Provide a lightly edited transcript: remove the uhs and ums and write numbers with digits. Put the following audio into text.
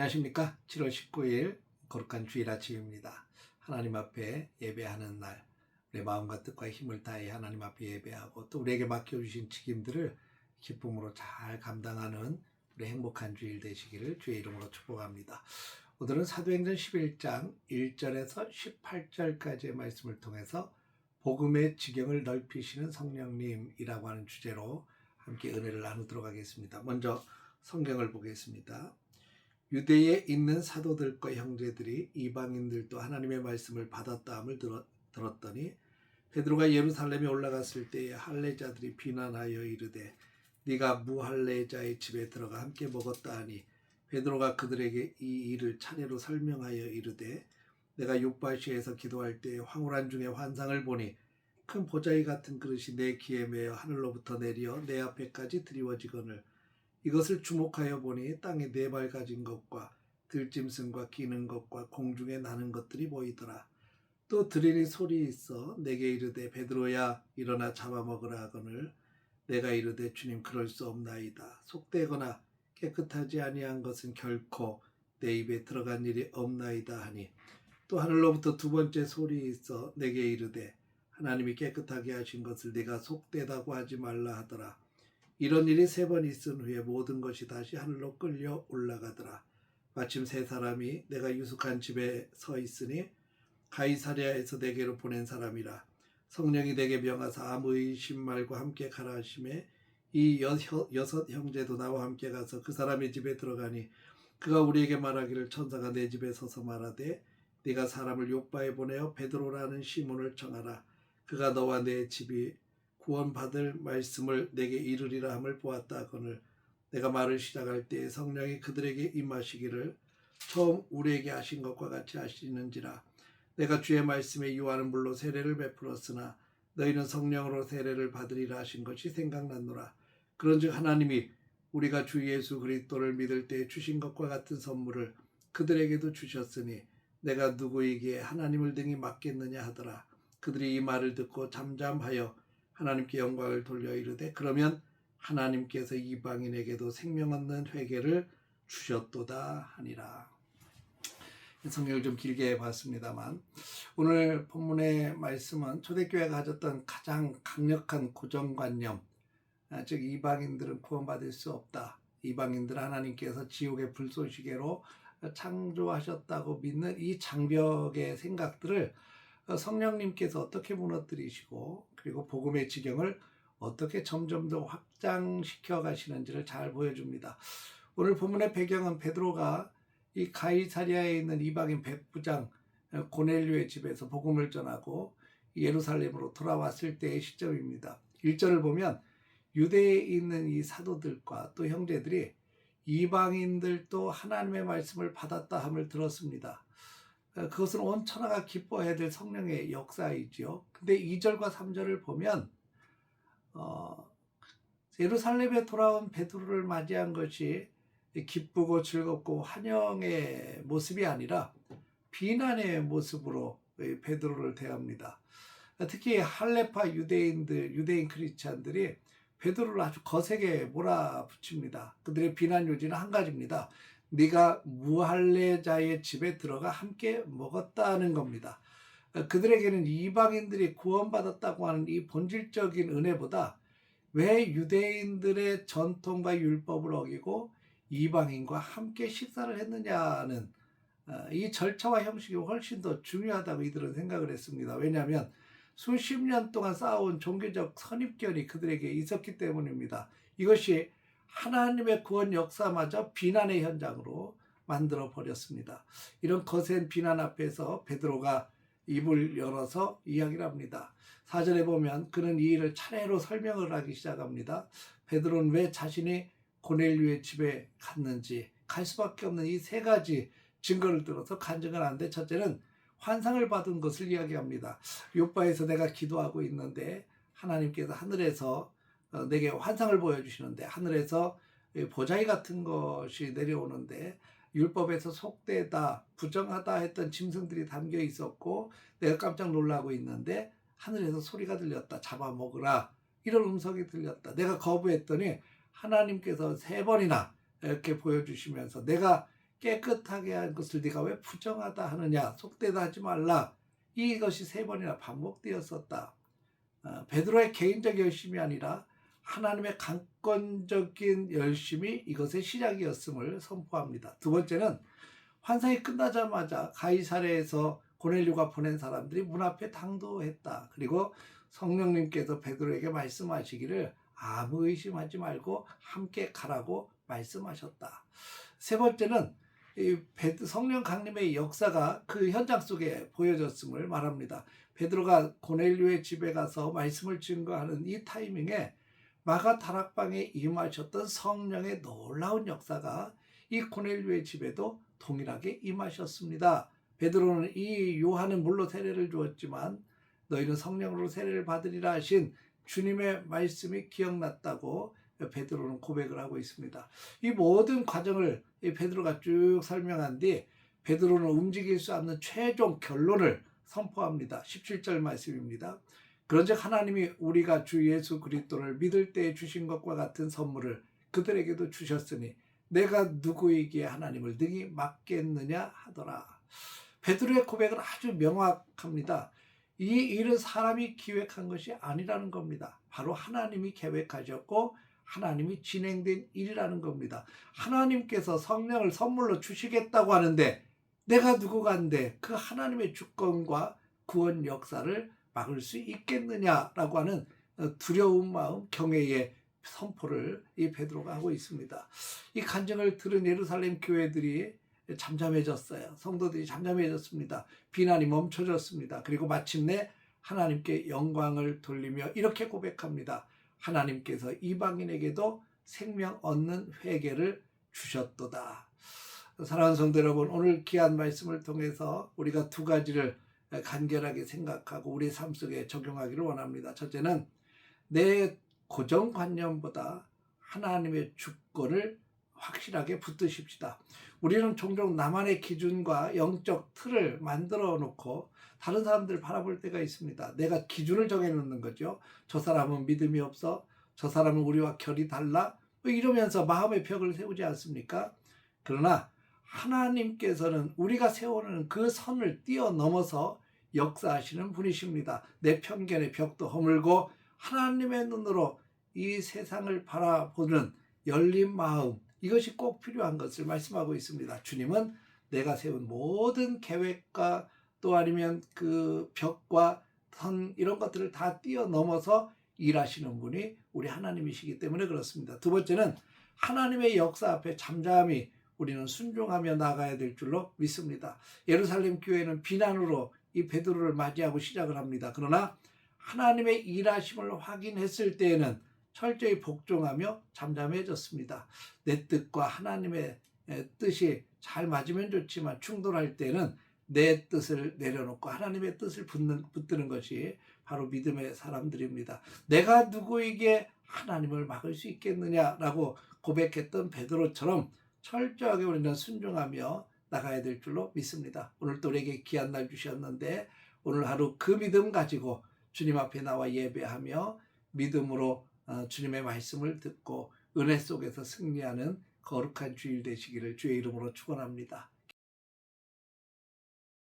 안녕하십니까. 7월 19일 거룩한 주일 아침입니다. 하나님 앞에 예배하는 날, 우리의 마음과 뜻과 힘을 다해 하나님 앞에 예배하고 또 우리에게 맡겨주신 책임들을 기쁨으로 잘 감당하는 우리 행복한 주일 되시기를 주의 이름으로 축복합니다. 오늘은 사도행전 11장 1절에서 18절까지의 말씀을 통해서 복음의 지경을 넓히시는 성령님이라고 하는 주제로 함께 은혜를 나누도록 하겠습니다. 먼저 성경을 보겠습니다. 유대에 있는 사도들과 형제들이 이방인들도 하나님의 말씀을 받았다함을 들었더니 베드로가 예루살렘에 올라갔을 때에 할례자들이 비난하여 이르되 네가 무할례자의 집에 들어가 함께 먹었다 하니 베드로가 그들에게 이 일을 차례로 설명하여 이르되 내가 욥바시에서 기도할 때에 황홀한 중에 환상을 보니 큰 보자기 같은 그릇이 내 귀에 매어 하늘로부터 내려 내 앞에까지 드리워지거늘 이것을 주목하여 보니 땅에 네 발 가진 것과 들짐승과 기는 것과 공중에 나는 것들이 보이더라. 또 들으니 소리 있어 내게 이르되 베드로야 일어나 잡아먹으라 하거늘 내가 이르되 주님 그럴 수 없나이다. 속되거나 깨끗하지 아니한 것은 결코 내 입에 들어간 일이 없나이다 하니 또 하늘로부터 두 번째 소리 있어 내게 이르되 하나님이 깨끗하게 하신 것을 네가 속되다고 하지 말라 하더라. 이런 일이 세 번 있은 후에 모든 것이 다시 하늘로 끌려 올라가더라. 마침 세 사람이 내가 유숙한 집에 서 있으니 가이사랴에서 내게로 보낸 사람이라. 성령이 내게 명하사 아무 의심 말고 함께 가라 하시매 이 여섯 형제도 나와 함께 가서 그 사람의 집에 들어가니 그가 우리에게 말하기를 천사가 내 집에 서서 말하되 네가 사람을 욥바에 보내어 베드로라는 시몬을 청하라. 그가 너와 내 집이 구원받을 말씀을 내게 이르리라 함을 보았다 하거늘 내가 말을 시작할 때에 성령이 그들에게 임하시기를 처음 우리에게 하신 것과 같이 하시는지라. 내가 주의 말씀에 유하는 물로 세례를 베풀었으나 너희는 성령으로 세례를 받으리라 하신 것이 생각났노라. 그런즉 하나님이 우리가 주 예수 그리스도를 믿을 때에 주신 것과 같은 선물을 그들에게도 주셨으니 내가 누구에게 하나님을 등이 맡겠느냐 하더라. 그들이 이 말을 듣고 잠잠하여 하나님께 영광을 돌려 이르되 그러면 하나님께서 이방인에게도 생명 얻는 회개를 주셨도다 하니라. 성경을 좀 길게 봤습니다만 오늘 본문의 말씀은 초대교회가 가졌던 가장 강력한 고정관념, 즉 이방인들은 구원받을 수 없다. 이방인들 하나님께서 지옥의 불쏘시개로 창조하셨다고 믿는 이 장벽의 생각들을 성령님께서 어떻게 무너뜨리시고 그리고 복음의 지경을 어떻게 점점 더 확장시켜 가시는지를 잘 보여줍니다. 오늘 본문의 배경은 베드로가 이 가이사랴에 있는 이방인 백부장 고넬료의 집에서 복음을 전하고 예루살렘으로 돌아왔을 때의 시점입니다. 1절을 보면 유대에 있는 이 사도들과 또 형제들이 이방인들도 하나님의 말씀을 받았다 함을 들었습니다. 그것은 온 천하가 기뻐해야 될 성령의 역사이지요. 근데 2절과 3절을 보면 예루살렘에 돌아온 베드로를 맞이한 것이 기쁘고 즐겁고 환영의 모습이 아니라 비난의 모습으로 베드로를 대합니다. 특히 할레파 유대인 크리스찬들이 베드로를 아주 거세게 몰아붙입니다. 그들의 비난 요지는 한 가지입니다. 네가 무할례자의 집에 들어가 함께 먹었다는 겁니다. 그들에게는 이방인들이 구원받았다고 하는 이 본질적인 은혜보다 왜 유대인들의 전통과 율법을 어기고 이방인과 함께 식사를 했느냐는 이 절차와 형식이 훨씬 더 중요하다고 이들은 생각을 했습니다. 왜냐하면 수십 년 동안 쌓아온 종교적 선입견이 그들에게 있었기 때문입니다. 이것이 하나님의 구원 역사마저 비난의 현장으로 만들어 버렸습니다. 이런 거센 비난 앞에서 베드로가 입을 열어서 이야기를 합니다. 4절에 보면 그는 이 일을 차례로 설명을 하기 시작합니다. 베드로는 왜 자신이 고넬료의 집에 갔는지 갈 수밖에 없는 이 세 가지 증거를 들어서 간증을 하는데 첫째는 환상을 받은 것을 이야기합니다. 욥바에서 내가 기도하고 있는데 하나님께서 하늘에서 내게 환상을 보여주시는데 하늘에서 보자기 같은 것이 내려오는데 율법에서 속되다, 부정하다 했던 짐승들이 담겨 있었고 내가 깜짝 놀라고 있는데 하늘에서 소리가 들렸다. 잡아먹으라. 이런 음성이 들렸다. 내가 거부했더니 하나님께서 3번이나 이렇게 보여주시면서 내가 깨끗하게 한 것을 네가 왜 부정하다 하느냐, 속되다 하지 말라. 이것이 3번이나 반복되었었다. 베드로의 개인적 열심이 아니라 하나님의 강권적인 열심이 이것의 시작이었음을 선포합니다. 두 번째는 환상이 끝나자마자 가이사랴에서 고넬료가 보낸 사람들이 문 앞에 당도했다. 그리고 성령님께서 베드로에게 말씀하시기를 아무 의심하지 말고 함께 가라고 말씀하셨다. 세 번째는 성령 강림의 역사가 그 현장 속에 보여졌음을 말합니다. 베드로가 고넬료의 집에 가서 말씀을 증거하는 이 타이밍에 마가 다락방에 임하셨던 성령의 놀라운 역사가 이 고넬료의 집에도 동일하게 임하셨습니다. 베드로는 이 요한은 물로 세례를 주었지만 너희는 성령으로 세례를 받으리라 하신 주님의 말씀이 기억났다고 베드로는 고백을 하고 있습니다. 이 모든 과정을 베드로가 쭉 설명한 뒤 베드로는 움직일 수 없는 최종 결론을 선포합니다. 17절 말씀입니다. 그런즉 하나님이 우리가 주 예수 그리스도를 믿을 때에 주신 것과 같은 선물을 그들에게도 주셨으니 내가 누구에게 하나님을 능히 맡겠느냐 하더라. 베드로의 고백은 아주 명확합니다. 이 일은 사람이 기획한 것이 아니라는 겁니다. 바로 하나님이 계획하셨고 하나님이 진행된 일이라는 겁니다. 하나님께서 성령을 선물로 주시겠다고 하는데 내가 누구가 한데 그 하나님의 주권과 구원 역사를 막을 수 있겠느냐라고 하는 두려운 마음, 경외의 선포를 이 베드로가 하고 있습니다. 이 간증을 들은 예루살렘 교회들이 잠잠해졌어요. 성도들이 잠잠해졌습니다. 비난이 멈춰졌습니다. 그리고 마침내 하나님께 영광을 돌리며 이렇게 고백합니다. 하나님께서 이방인에게도 생명 얻는 회개를 주셨도다. 사랑하는 성도 여러분, 오늘 귀한 말씀을 통해서 우리가 두 가지를 간결하게 생각하고 우리 삶 속에 적용하기를 원합니다. 첫째는 내 고정관념보다 하나님의 주권을 확실하게 붙드십시다. 우리는 종종 나만의 기준과 영적 틀을 만들어 놓고 다른 사람들을 바라볼 때가 있습니다. 내가 기준을 정해놓는 거죠. 저 사람은 믿음이 없어. 저 사람은 우리와 결이 달라. 이러면서 마음의 벽을 세우지 않습니까? 그러나 하나님께서는 우리가 세우는 그 선을 뛰어넘어서 역사하시는 분이십니다. 내 편견의 벽도 허물고 하나님의 눈으로 이 세상을 바라보는 열린 마음, 이것이 꼭 필요한 것을 말씀하고 있습니다. 주님은 내가 세운 모든 계획과 또 아니면 그 벽과 선 이런 것들을 다 뛰어넘어서 일하시는 분이 우리 하나님이시기 때문에 그렇습니다. 두 번째는 하나님의 역사 앞에 잠잠히 우리는 순종하며 나가야 될 줄로 믿습니다. 예루살렘 교회는 비난으로 이 베드로를 맞이하고 시작을 합니다. 그러나 하나님의 일하심을 확인했을 때에는 철저히 복종하며 잠잠해졌습니다. 내 뜻과 하나님의 뜻이 잘 맞으면 좋지만 충돌할 때는 내 뜻을 내려놓고 하나님의 뜻을 붙드는 것이 바로 믿음의 사람들입니다. 내가 누구에게 하나님을 막을 수 있겠느냐라고 고백했던 베드로처럼 철저하게 우리는 순종하며 나가야 될 줄로 믿습니다. 오늘 또 우리에게 귀한 날 주셨는데 오늘 하루 그 믿음 가지고 주님 앞에 나와 예배하며 믿음으로 주님의 말씀을 듣고 은혜 속에서 승리하는 거룩한 주일 되시기를 주의 이름으로 축원합니다.